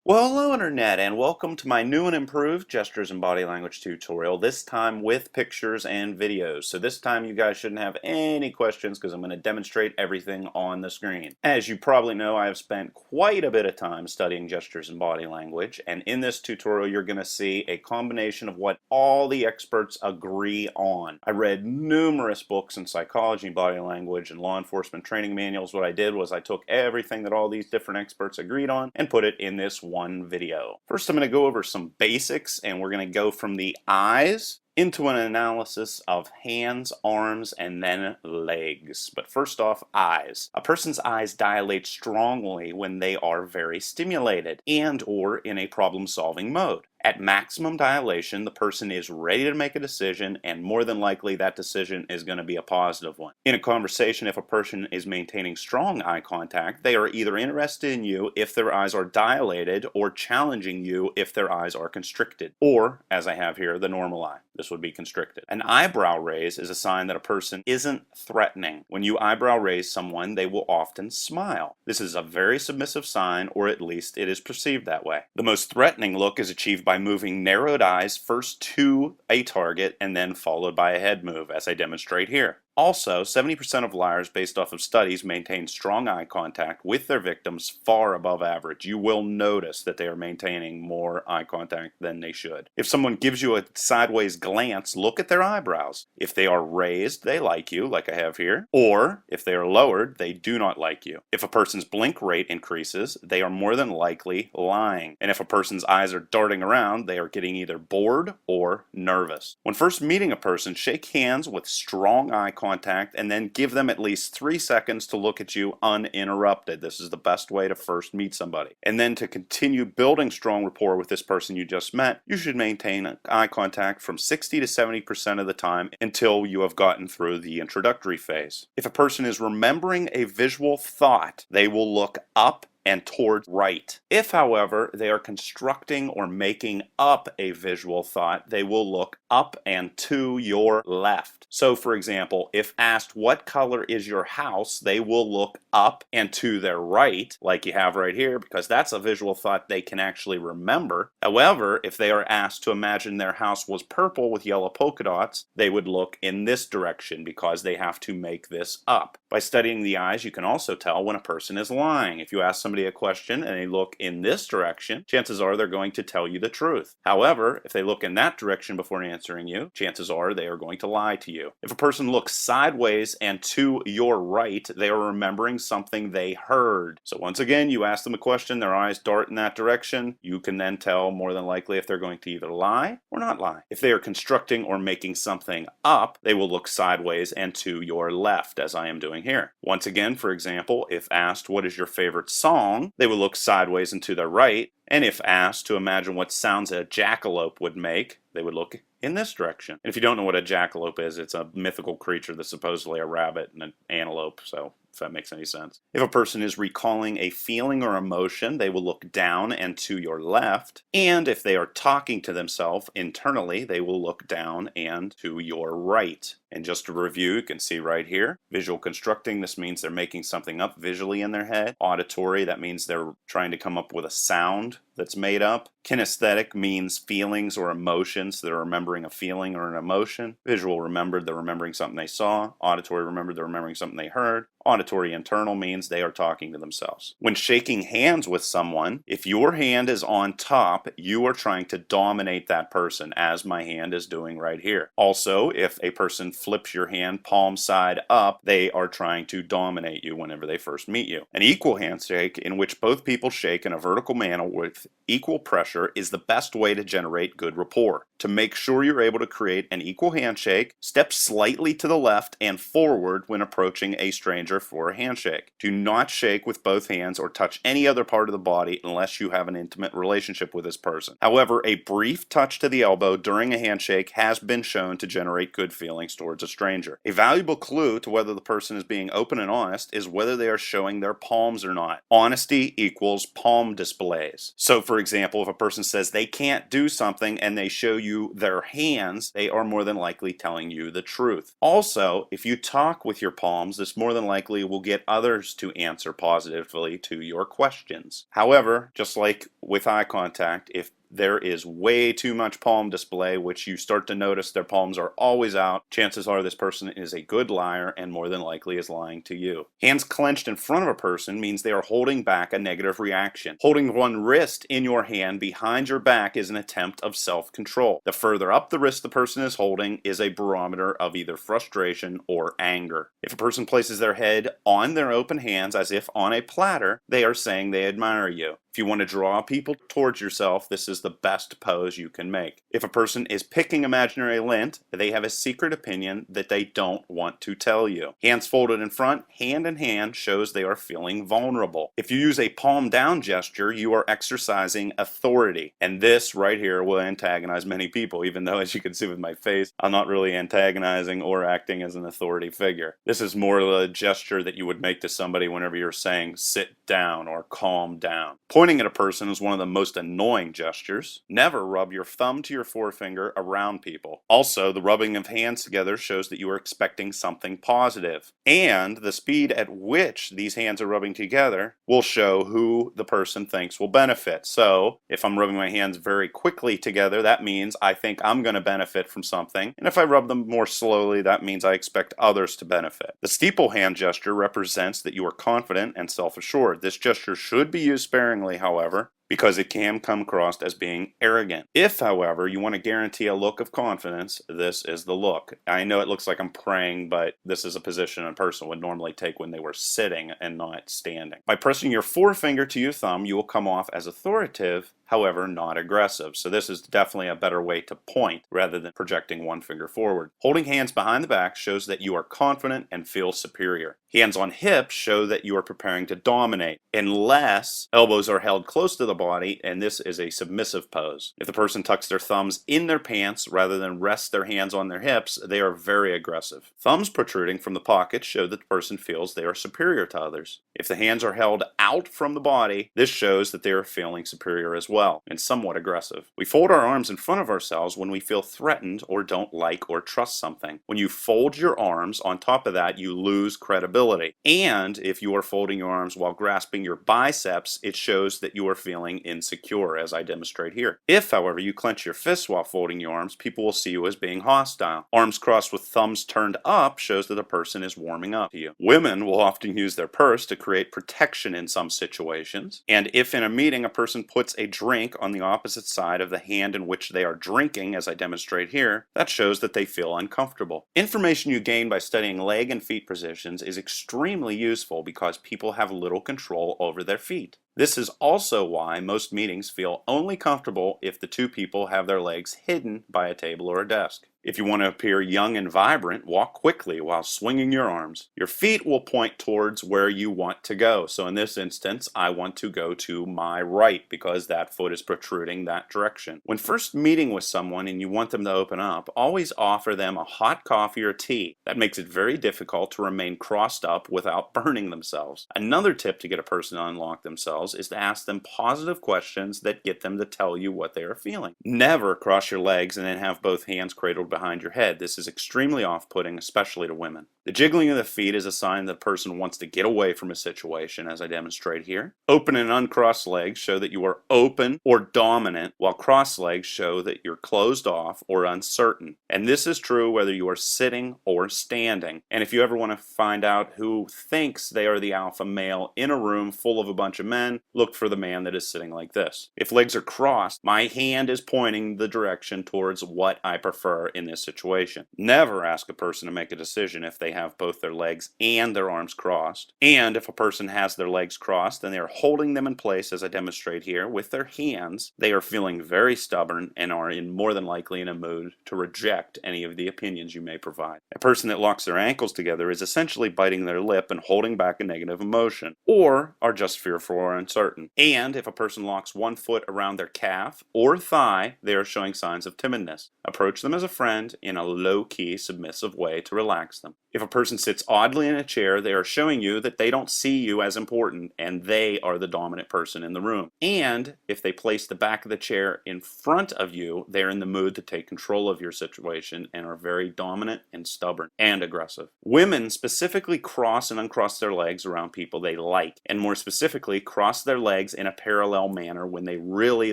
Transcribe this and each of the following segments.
Well, hello Internet, and welcome to my new and improved Gestures and Body Language tutorial, this time with pictures and videos. So this time you guys shouldn't have any questions because I'm going to demonstrate everything on the screen. As you probably know, I have spent quite a bit of time studying gestures and body language, and in this tutorial you're going to see a combination of what all the experts agree on. I read numerous books in psychology, body language, and law enforcement training manuals. What I did was I took everything that all these different experts agreed on and put it in this one video. First, I'm going to go over some basics, and we're going to go from the eyes into an analysis of hands, arms, and then legs. But first off, eyes. A person's eyes dilate strongly when they are very stimulated and or in a problem-solving mode. At maximum dilation, the person is ready to make a decision, and more than likely that decision is going to be a positive one. In a conversation, if a person is maintaining strong eye contact, they are either interested in you if their eyes are dilated or challenging you if their eyes are constricted. Or, as I have here, the normal eye. This would be constricted. An eyebrow raise is a sign that a person isn't threatening. When you eyebrow raise someone, they will often smile. This is a very submissive sign, or at least it is perceived that way. The most threatening look is achieved by moving narrowed eyes first to a target and then followed by a head move, as I demonstrate here. Also, 70% of liars, based off of studies, maintain strong eye contact with their victims far above average. You will notice that they are maintaining more eye contact than they should. If someone gives you a sideways glance, look at their eyebrows. If they are raised, they like you, like I have here. Or, if they are lowered, they do not like you. If a person's blink rate increases, they are more than likely lying. And if a person's eyes are darting around, they are getting either bored or nervous. When first meeting a person, shake hands with strong eye contact and then give them at least 3 seconds to look at you uninterrupted. This is the best way to first meet somebody. And then to continue building strong rapport with this person you just met, you should maintain eye contact from 60 to 70% of the time until you have gotten through the introductory phase. If a person is remembering a visual thought, they will look up and towards right. If, however, they are constructing or making up a visual thought, they will look up and to your left. So, for example, if asked what color is your house, they will look up and to their right, like you have right here, because that's a visual thought they can actually remember. However, if they are asked to imagine their house was purple with yellow polka dots, they would look in this direction because they have to make this up. By studying the eyes, you can also tell when a person is lying. If you ask somebody a question and they look in this direction, chances are they're going to tell you the truth. However, if they look in that direction before answering you, chances are they are going to lie to you. If a person looks sideways and to your right, they are remembering something they heard. So once again, you ask them a question, their eyes dart in that direction, you can then tell more than likely if they're going to either lie or not lie. If they are constructing or making something up, they will look sideways and to your left, as I am doing here. Once again, for example, if asked what is your favorite song, they will look sideways and to their right, and if asked to imagine what sounds a jackalope would make, they would look in this direction. And if you don't know what a jackalope is, it's a mythical creature that's supposedly a rabbit and an antelope, so if that makes any sense. If a person is recalling a feeling or emotion, they will look down and to your left. And if they are talking to themselves internally, they will look down and to your right. And just to review, you can see right here, visual constructing, this means they're making something up visually in their head. Auditory, that means they're trying to come up with a sound that's made up. Kinesthetic means feelings or emotions. They're remembering a feeling or an emotion. Visual, remembered, they're remembering something they saw. Auditory, remembered, they're remembering something they heard. Auditory internal means they are talking to themselves. When shaking hands with someone, if your hand is on top, you are trying to dominate that person, as my hand is doing right here. Also, if a person flips your hand palm side up, they are trying to dominate you whenever they first meet you. An equal handshake, in which both people shake in a vertical manner with equal pressure, is the best way to generate good rapport. To make sure you're able to create an equal handshake, step slightly to the left and forward when approaching a stranger for a handshake. Do not shake with both hands or touch any other part of the body unless you have an intimate relationship with this person. However, a brief touch to the elbow during a handshake has been shown to generate good feelings towards a stranger. A valuable clue to whether the person is being open and honest is whether they are showing their palms or not. Honesty equals palm displays. So So for example, if a person says they can't do something and they show you their hands, they are more than likely telling you the truth. Also, if you talk with your palms, this more than likely will get others to answer positively to your questions. However, just like with eye contact, if there is way too much palm display, which you start to notice their palms are always out, chances are this person is a good liar and more than likely is lying to you. Hands clenched in front of a person means they are holding back a negative reaction. Holding one wrist in your hand behind your back is an attempt of self-control. The further up the wrist the person is holding is a barometer of either frustration or anger. If a person places their head on their open hands as if on a platter, they are saying they admire you. If you want to draw people towards yourself, this is the best pose you can make. If a person is picking imaginary lint, they have a secret opinion that they don't want to tell you. Hands folded in front, hand in hand, shows they are feeling vulnerable. If you use a palm down gesture, you are exercising authority. And this right here will antagonize many people, even though, as you can see with my face, I'm not really antagonizing or acting as an authority figure. This is more of a gesture that you would make to somebody whenever you're saying sit down or calm down. Pointing at a person is one of the most annoying gestures. Never rub your thumb to your forefinger around people. Also, the rubbing of hands together shows that you are expecting something positive. And the speed at which these hands are rubbing together will show who the person thinks will benefit. So, if I'm rubbing my hands very quickly together, that means I think I'm going to benefit from something. And if I rub them more slowly, that means I expect others to benefit. The steeple hand gesture represents that you are confident and self-assured. This gesture should be used sparingly, however, because it can come across as being arrogant. If, however, you want to guarantee a look of confidence, this is the look. I know it looks like I'm praying, but this is a position a person would normally take when they were sitting and not standing. By pressing your forefinger to your thumb, you will come off as authoritative, however, not aggressive. So this is definitely a better way to point rather than projecting one finger forward. Holding hands behind the back shows that you are confident and feel superior. Hands on hips show that you are preparing to dominate, unless elbows are held close to the body, and this is a submissive pose. If the person tucks their thumbs in their pants rather than rest their hands on their hips, they are very aggressive. Thumbs protruding from the pocket show that the person feels they are superior to others. If the hands are held out from the body, this shows that they are feeling superior as well, and somewhat aggressive. We fold our arms in front of ourselves when we feel threatened or don't like or trust something. When you fold your arms, on top of that, you lose credibility. And if you are folding your arms while grasping your biceps, it shows that you are feeling insecure, as I demonstrate here. If, however, you clench your fists while folding your arms, people will see you as being hostile. Arms crossed with thumbs turned up shows that a person is warming up to you. Women will often use their purse to create protection in some situations. And if in a meeting a person puts a drink on the opposite side of the hand in which they are drinking, as I demonstrate here, that shows that they feel uncomfortable. Information you gain by studying leg and feet positions is extremely useful because people have little control over their feet. This is also why most meetings feel only comfortable if the two people have their legs hidden by a table or a desk. If you want to appear young and vibrant, walk quickly while swinging your arms. Your feet will point towards where you want to go. So in this instance, I want to go to my right because that foot is protruding that direction. When first meeting with someone and you want them to open up, always offer them a hot coffee or tea. That makes it very difficult to remain crossed up without burning themselves. Another tip to get a person to unlock themselves is to ask them positive questions that get them to tell you what they are feeling. Never cross your legs and then have both hands cradled behind your head. This is extremely off-putting, especially to women. The jiggling of the feet is a sign that the person wants to get away from a situation, as I demonstrate here. Open and uncrossed legs show that you are open or dominant, while crossed legs show that you're closed off or uncertain. And this is true whether you are sitting or standing. And if you ever want to find out who thinks they are the alpha male in a room full of a bunch of men, look for the man that is sitting like this. If legs are crossed, my hand is pointing the direction towards what I prefer in this situation. Never ask a person to make a decision if they have both their legs and their arms crossed. And if a person has their legs crossed and they are holding them in place, as I demonstrate here, with their hands, they are feeling very stubborn and are more than likely in a mood to reject any of the opinions you may provide. A person that locks their ankles together is essentially biting their lip and holding back a negative emotion, or are just fearful or uncertain. And if a person locks one foot around their calf or thigh, they are showing signs of timidness. Approach them as a friend in a low-key, submissive way to relax them. If a person sits oddly in a chair, they are showing you that they don't see you as important and they are the dominant person in the room. And if they place the back of the chair in front of you, they're in the mood to take control of your situation and are very dominant and stubborn and aggressive. Women specifically cross and uncross their legs around people they like, and more specifically, cross their legs in a parallel manner when they really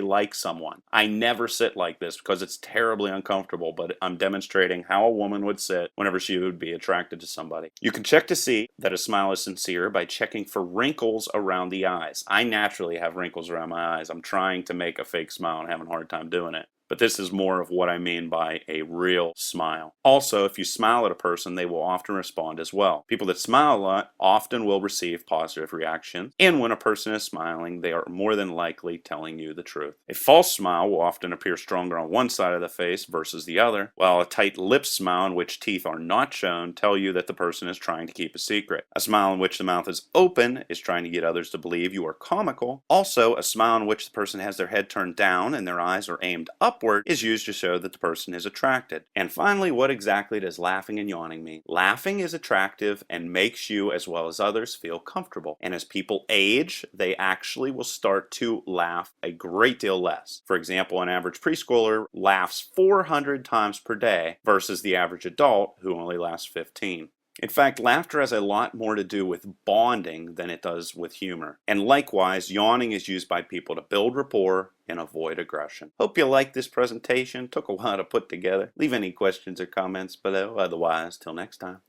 like someone. I never sit like this because it's terribly uncomfortable, but I'm demonstrating how a woman would sit whenever she would be attracted to somebody. You can check to see that a smile is sincere by checking for wrinkles around the eyes. I naturally have wrinkles around my eyes. I'm trying to make a fake smile and having a hard time doing it. But this is more of what I mean by a real smile. Also, if you smile at a person, they will often respond as well. People that smile a lot often will receive positive reaction, and when a person is smiling, they are more than likely telling you the truth. A false smile will often appear stronger on one side of the face versus the other, while a tight-lipped smile in which teeth are not shown tell you that the person is trying to keep a secret. A smile in which the mouth is open is trying to get others to believe you are comical. Also, a smile in which the person has their head turned down and their eyes are aimed up is used to show that the person is attracted. And finally, what exactly does laughing and yawning mean? Laughing is attractive and makes you as well as others feel comfortable. And as people age, they actually will start to laugh a great deal less. For example, an average preschooler laughs 400 times per day versus the average adult who only laughs 15. In fact, laughter has a lot more to do with bonding than it does with humor. And likewise, yawning is used by people to build rapport and avoid aggression. Hope you liked this presentation. Took a while to put together. Leave any questions or comments below. Otherwise, till next time.